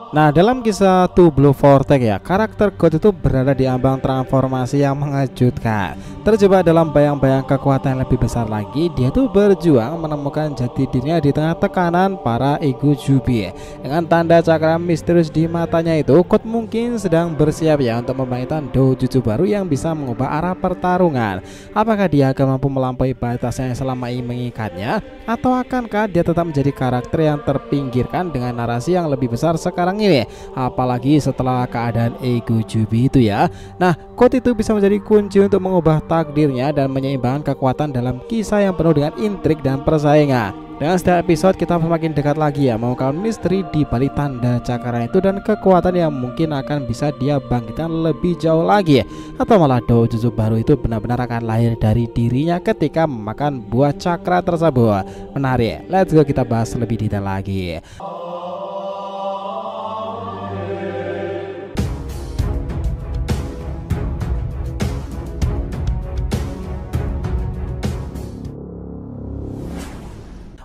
Nah, dalam kisah Two Blue Vortex ya, karakter God itu berada di ambang transformasi yang mengejutkan. Terjebak dalam bayang-bayang kekuatan yang lebih besar lagi, dia tuh berjuang menemukan jati dirinya di tengah tekanan para ego jubi. Dengan tanda cakra misterius di matanya itu, God mungkin sedang bersiap ya untuk membangkitkan doujutsu baru yang bisa mengubah arah pertarungan. Apakah dia akan mampu melampaui batasnya yang selama ini mengikatnya, atau akankah dia tetap menjadi karakter yang terpinggirkan dengan narasi yang lebih besar sekarang ini, apalagi setelah keadaan ego jubi itu ya. Nah, quote itu bisa menjadi kunci untuk mengubah takdirnya dan menyeimbangkan kekuatan dalam kisah yang penuh dengan intrik dan persaingan. Dengan setiap episode kita semakin dekat lagi ya mengungkap misteri di balik tanda cakra itu dan kekuatan yang mungkin akan bisa dia bangkitkan lebih jauh lagi, atau malah doujutsu baru itu benar-benar akan lahir dari dirinya ketika memakan buah cakra tersebut. Menarik, let's go kita bahas lebih detail lagi.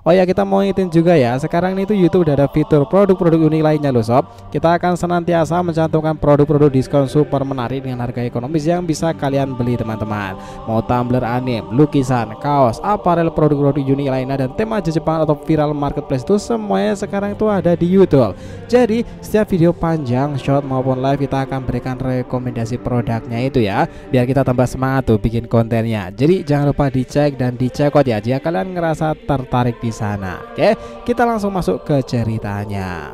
Oh ya, kita mau ngingetin juga ya, sekarang ini tuh YouTube udah ada fitur produk-produk unik lainnya loh sob. Kita akan senantiasa mencantumkan produk-produk diskon super menarik dengan harga ekonomis yang bisa kalian beli teman-teman. Mau tumbler anime, lukisan, kaos, aparel, produk-produk unik lainnya dan tema Jepang atau viral marketplace itu semuanya sekarang itu ada di YouTube. Jadi setiap video panjang, short maupun live kita akan berikan rekomendasi produknya itu ya, biar kita tambah semangat tuh bikin kontennya. Jadi jangan lupa dicek dan dicekot ya jika kalian ngerasa tertarik di sana. Oke, kita langsung masuk ke ceritanya.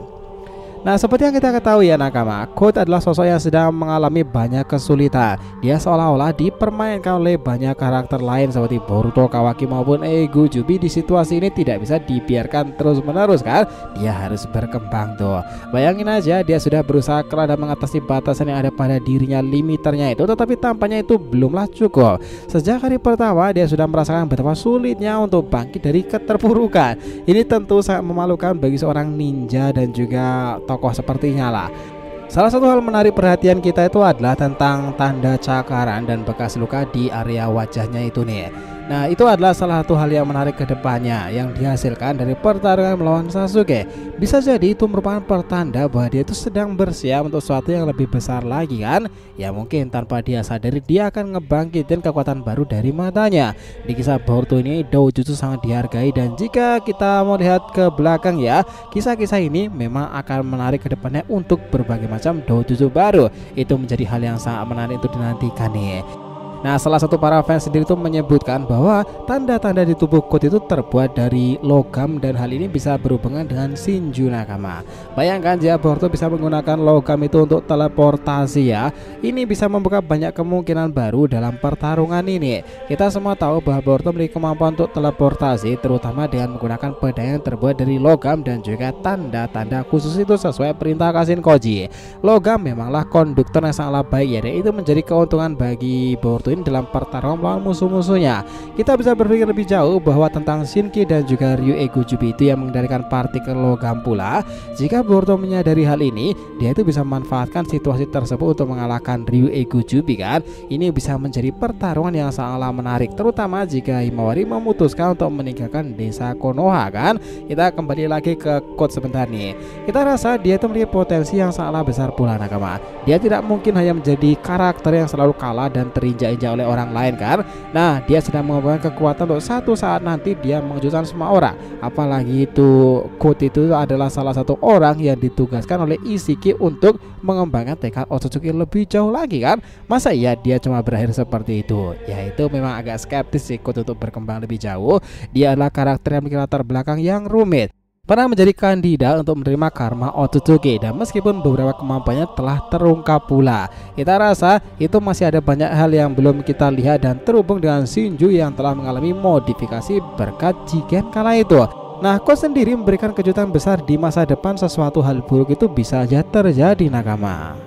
Nah, seperti yang kita ketahui ya nakama, God adalah sosok yang sedang mengalami banyak kesulitan. Dia seolah-olah dipermainkan oleh banyak karakter lain seperti Boruto, Kawaki maupun Ego Jubi. Di situasi ini tidak bisa dibiarkan terus-menerus kan? Dia harus berkembang tuh. Bayangin aja, dia sudah berusaha keras dan mengatasi batasan yang ada pada dirinya, limiternya itu, tetapi tampaknya itu belumlah cukup. Sejak hari pertama dia sudah merasakan betapa sulitnya untuk bangkit dari keterpurukan. Ini tentu sangat memalukan bagi seorang ninja dan juga tokoh sepertinya lah. Salah satu hal menarik perhatian kita itu adalah tentang tanda cakaran dan bekas luka di area wajahnya itu nih. Nah, itu adalah salah satu hal yang menarik ke depannya yang dihasilkan dari pertarungan melawan Sasuke. Bisa jadi itu merupakan pertanda bahwa dia itu sedang bersiap untuk sesuatu yang lebih besar lagi kan. Ya mungkin tanpa dia sadari dia akan ngebangkitin kekuatan baru dari matanya. Di kisah Boruto ini doujutsu sangat dihargai, dan jika kita mau lihat ke belakang ya, kisah-kisah ini memang akan menarik ke depannya untuk berbagai macam doujutsu baru. Itu menjadi hal yang sangat menarik untuk dinantikan nih. Nah, salah satu para fans sendiri itu menyebutkan bahwa tanda-tanda di tubuh God itu terbuat dari logam, dan hal ini bisa berhubungan dengan Shinju nakama. Bayangkan jika Boruto bisa menggunakan logam itu untuk teleportasi ya. Ini bisa membuka banyak kemungkinan baru dalam pertarungan ini. Kita semua tahu bahwa Boruto memiliki kemampuan untuk teleportasi, terutama dengan menggunakan pedang yang terbuat dari logam dan juga tanda-tanda khusus itu sesuai perintah Kashin Koji. Logam memanglah konduktor yang sangatlah baik ya, dan itu menjadi keuntungan bagi Boruto ini dalam pertarungan melawan musuh-musuhnya. Kita bisa berpikir lebih jauh bahwa tentang Shinki dan juga Ryu Ego Jubi itu yang mengendalikan partikel logam pula. Jika Boruto menyadari hal ini, dia itu bisa memanfaatkan situasi tersebut untuk mengalahkan Ryu Ego Jubi kan. Ini bisa menjadi pertarungan yang sangatlah menarik, terutama jika Himawari memutuskan untuk meninggalkan desa Konoha kan. Kita kembali lagi ke quote sebentar nih. Kita rasa dia itu memiliki potensi yang sangatlah besar pula nakama. Dia tidak mungkin hanya menjadi karakter yang selalu kalah dan terinjak oleh orang lain kan. Nah, dia sedang mengembangkan kekuatan untuk satu saat nanti dia mengejutkan semua orang. Apalagi itu God itu adalah salah satu orang yang ditugaskan oleh Ishiki untuk mengembangkan tekad Otsutsuki lebih jauh lagi kan. Masa iya dia cuma berakhir seperti itu? Ya itu memang agak skeptis sih God untuk berkembang lebih jauh. Dia adalah karakter yang memiliki latar belakang yang rumit, pernah menjadi kandidat untuk menerima karma Otsutsuki, dan meskipun beberapa kemampuannya telah terungkap pula, kita rasa itu masih ada banyak hal yang belum kita lihat dan terhubung dengan Shinju yang telah mengalami modifikasi berkat Jigen kala itu. Nah, God sendiri memberikan kejutan besar di masa depan. Sesuatu hal buruk itu bisa saja terjadi nakama.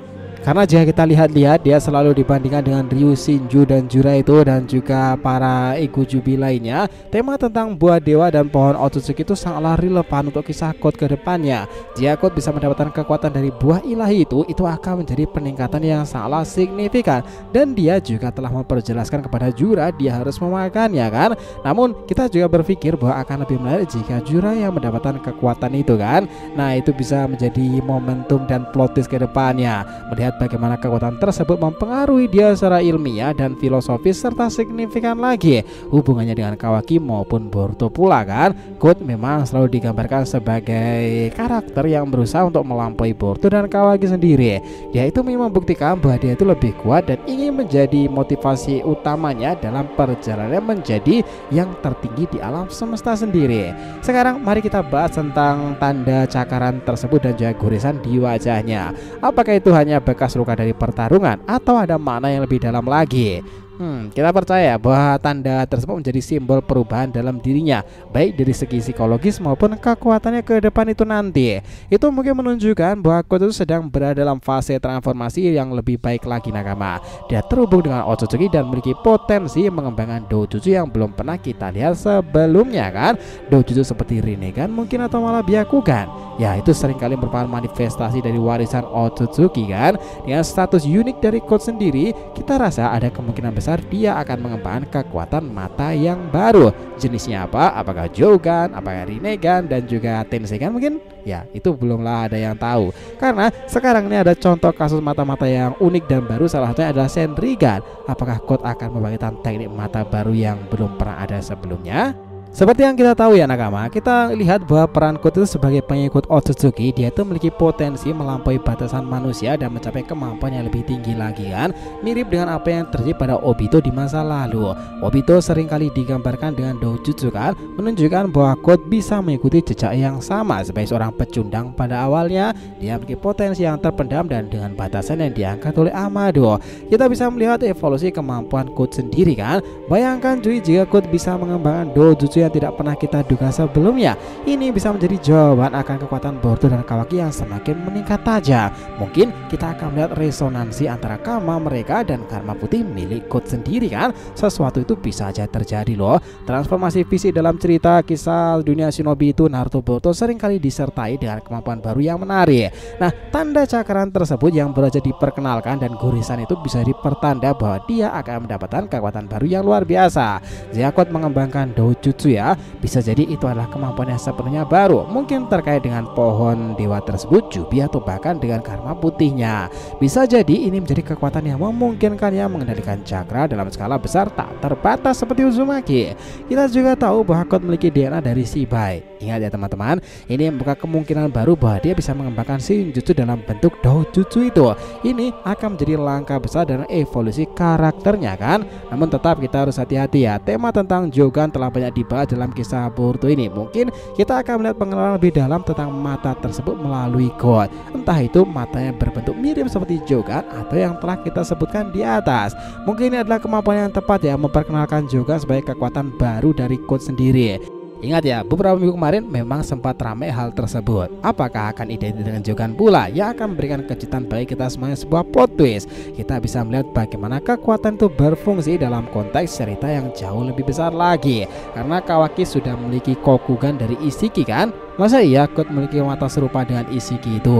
Karena jika kita lihat-lihat dia selalu dibandingkan dengan Ryu, Shinju dan Jura itu dan juga para Igujubi lainnya. Tema tentang buah dewa dan pohon Otsutsuki itu sangatlah relevan untuk kisah Code ke depannya. Jika Code bisa mendapatkan kekuatan dari buah ilahi itu akan menjadi peningkatan yang sangatlah signifikan. Dan dia juga telah memperjelaskan kepada Jura dia harus memakannya kan. Namun kita juga berpikir bahwa akan lebih menarik jika Jura yang mendapatkan kekuatan itu kan. Nah itu bisa menjadi momentum dan plot twist ke depannya. Melihat bagaimana kekuatan tersebut mempengaruhi dia secara ilmiah dan filosofis serta signifikan lagi hubungannya dengan Kawaki maupun Boruto pula kan. Code memang selalu digambarkan sebagai karakter yang berusaha untuk melampaui Boruto dan Kawaki sendiri. Dia itu memang membuktikan bahwa dia itu lebih kuat dan ingin menjadi motivasi utamanya dalam perjalanannya menjadi yang tertinggi di alam semesta sendiri. Sekarang mari kita bahas tentang tanda cakaran tersebut dan juga gurisan di wajahnya. Apakah itu hanya bekas luka dari pertarungan atau ada makna yang lebih dalam lagi? Kita percaya bahwa tanda tersebut menjadi simbol perubahan dalam dirinya, baik dari segi psikologis maupun kekuatannya ke depan itu nanti. Itu mungkin menunjukkan bahwa Code itu sedang berada dalam fase transformasi yang lebih baik lagi nakama. Dia terhubung dengan Otsutsuki dan memiliki potensi mengembangkan doujutsu yang belum pernah kita lihat sebelumnya kan. Doujutsu seperti Rinnegan mungkin atau malah Byakugan. Ya itu seringkali merupakan manifestasi dari warisan Otsutsuki kan. Dengan status unik dari Code sendiri, kita rasa ada kemungkinan besar dia akan mengembangkan kekuatan mata yang baru. Jenisnya apa? Apakah Jogan, apakah Rinnegan dan juga Tensegan mungkin? Ya itu belumlah ada yang tahu. Karena sekarang ini ada contoh kasus mata-mata yang unik dan baru, salah satunya adalah Senrigan. Apakah Code akan membagikan teknik mata baru yang belum pernah ada sebelumnya? Seperti yang kita tahu ya nakama, kita lihat bahwa peran Code itu sebagai pengikut Otsutsuki, dia itu memiliki potensi melampaui batasan manusia dan mencapai kemampuan yang lebih tinggi lagi kan. Mirip dengan apa yang terjadi pada Obito di masa lalu. Obito seringkali digambarkan dengan doujutsu kan, menunjukkan bahwa Code bisa mengikuti jejak yang sama. Sebagai seorang pecundang pada awalnya, dia memiliki potensi yang terpendam dan dengan batasan yang diangkat oleh Amado. Kita bisa melihat evolusi kemampuan Code sendiri kan. Bayangkan cuy, jika Code bisa mengembangkan doujutsu yang tidak pernah kita duga sebelumnya, ini bisa menjadi jawaban akan kekuatan Boruto dan Kawaki yang semakin meningkat tajam. Mungkin kita akan melihat resonansi antara karma mereka dan karma putih milik Code sendiri kan. Sesuatu itu bisa aja terjadi loh. Transformasi fisik dalam cerita kisah dunia shinobi itu Naruto Boruto seringkali disertai dengan kemampuan baru yang menarik. Nah tanda cakaran tersebut yang baru saja diperkenalkan dan gurisan itu bisa dipertanda bahwa dia akan mendapatkan kekuatan baru yang luar biasa. Jika Code mengembangkan doujutsu ya, bisa jadi itu adalah kemampuan yang sepenuhnya baru, mungkin terkait dengan pohon dewa tersebut, Jubi atau bahkan dengan karma putihnya. Bisa jadi ini menjadi kekuatan yang memungkinkannya mengendalikan cakra dalam skala besar tak terbatas seperti Uzumaki. Kita juga tahu bahwa Code memiliki DNA dari Shibai. Ingat ya teman-teman, ini membuka kemungkinan baru bahwa dia bisa mengembangkan Shinjutsu dalam bentuk doujutsu itu. Ini akan menjadi langkah besar dalam evolusi karakternya kan. Namun tetap kita harus hati-hati ya, tema tentang Jogan telah banyak dibahas dalam kisah Boruto ini. Mungkin kita akan melihat pengenalan lebih dalam tentang mata tersebut melalui Code. Entah itu matanya berbentuk mirip seperti Jogan atau yang telah kita sebutkan di atas. Mungkin ini adalah kemampuan yang tepat ya memperkenalkan Jogan sebagai kekuatan baru dari Code sendiri. Ingat ya, beberapa minggu kemarin memang sempat ramai hal tersebut. Apakah akan identik dengan Jogan pula yang akan memberikan kejutan bagi kita semuanya, sebuah plot twist. Kita bisa melihat bagaimana kekuatan itu berfungsi dalam konteks cerita yang jauh lebih besar lagi. Karena Kawaki sudah memiliki Kokugan dari Ishiki kan. Masa iya Code memiliki mata serupa dengan Ishiki itu?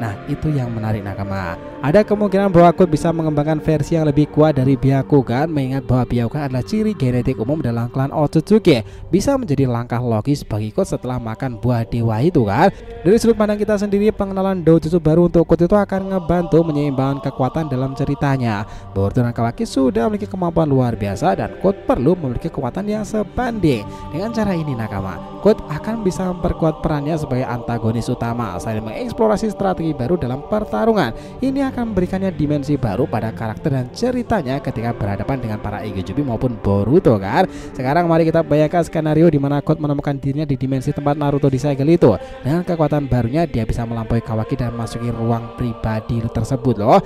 Nah itu yang menarik nakama. Ada kemungkinan bahwa Code bisa mengembangkan versi yang lebih kuat dari Byakugan, mengingat bahwa Byakugan adalah ciri genetik umum dalam klan Otsutsuki. Bisa menjadi langkah logis bagi Code setelah makan buah dewa itu kan. Dari sudut pandang kita sendiri, pengenalan doujutsu baru untuk Code itu akan ngebantu menyeimbangkan kekuatan dalam ceritanya. Boruto dan Kawaki sudah memiliki kemampuan luar biasa dan Code perlu memiliki kekuatan yang sebanding. Dengan cara ini nakama, Code akan bisa memperkuat perannya sebagai antagonis utama selain mengeksplorasi strategi baru dalam pertarungan. Ini akan memberikannya dimensi baru pada karakter dan ceritanya ketika berhadapan dengan para Igujubi maupun Boruto kan. Sekarang mari kita bayangkan skenario di mana Code menemukan dirinya di dimensi tempat Naruto disegel itu. Dengan kekuatan barunya dia bisa melampaui Kawaki dan masuki ruang pribadi tersebut loh.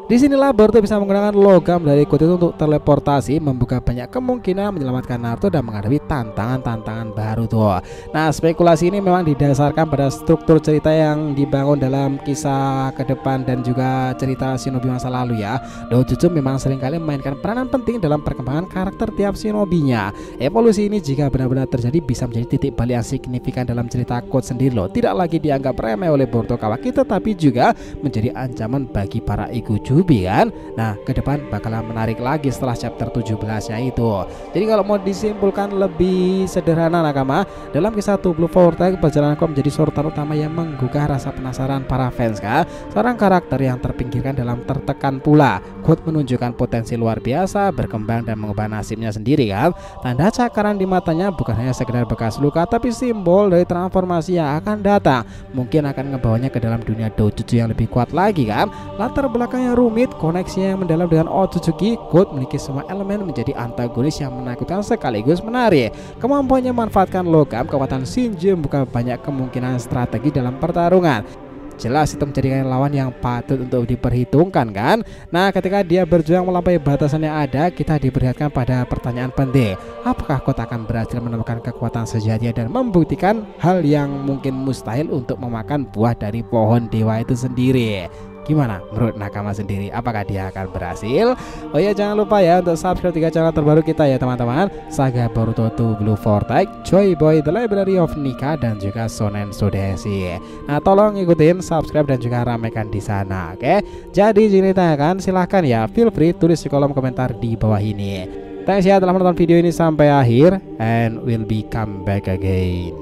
Disinilah Boruto bisa menggunakan logam dari kulit itu untuk teleportasi, membuka banyak kemungkinan menyelamatkan Naruto dan menghadapi tantangan-tantangan baru tuh. Nah, spekulasi ini memang didasarkan pada struktur cerita yang dibangun dalam kisah ke depan dan juga cerita shinobi masa lalu ya. Dojutsu memang seringkali memainkan peranan penting dalam perkembangan karakter tiap shinobinya. Evolusi ini jika benar-benar terjadi bisa menjadi titik balik yang signifikan dalam cerita Code sendiri loh. Tidak lagi dianggap remeh oleh Boruto Kawaki, tetapi juga menjadi ancaman bagi para Ikuju kan. Nah, ke depan bakalan menarik lagi setelah chapter 17-nya itu. Jadi kalau mau disimpulkan lebih sederhana nakama, dalam kisah To Blue Vortex perjalanan kau menjadi sorotan utama yang menggugah rasa penasaran para fans kan. Seorang karakter yang terpinggirkan dalam tertekan pula. Quote menunjukkan potensi luar biasa, berkembang dan mengubah nasibnya sendiri kan. Tanda cakaran di matanya bukan hanya sekedar bekas luka, tapi simbol dari transformasi yang akan datang. Mungkin akan ngebawanya ke dalam dunia Dojutsu yang lebih kuat lagi kan. Latar belakangnya rumit, koneksinya yang mendalam dengan Otsutsuki. Quote memiliki semua elemen menjadi antagonis yang menakutkan sekaligus menarik. Kemampuannya memanfaatkan logam kekuatan Shinji membuka banyak kemungkinan strategi dalam pertarungan. Jelas itu menjadi lawan yang patut untuk diperhitungkan kan. Nah, ketika dia berjuang melampaui batasan yang ada, kita diperlihatkan pada pertanyaan penting. Apakah Quote akan berhasil menemukan kekuatan sejatinya dan membuktikan hal yang mungkin mustahil untuk memakan buah dari pohon dewa itu sendiri? Gimana menurut nakama sendiri, apakah dia akan berhasil? Oh ya, jangan lupa ya untuk subscribe 3 channel terbaru kita ya teman-teman. Saga Boruto To Blue Vortex, Joy Boy The Library of Nika, dan juga Shonen Sodeshi. Nah, tolong ikutin, subscribe dan juga ramekan di sana. Oke, jadi jika ditanyakan silahkan ya, feel free tulis di kolom komentar di bawah ini. Thanks ya telah menonton video ini sampai akhir, and we'll be come back again.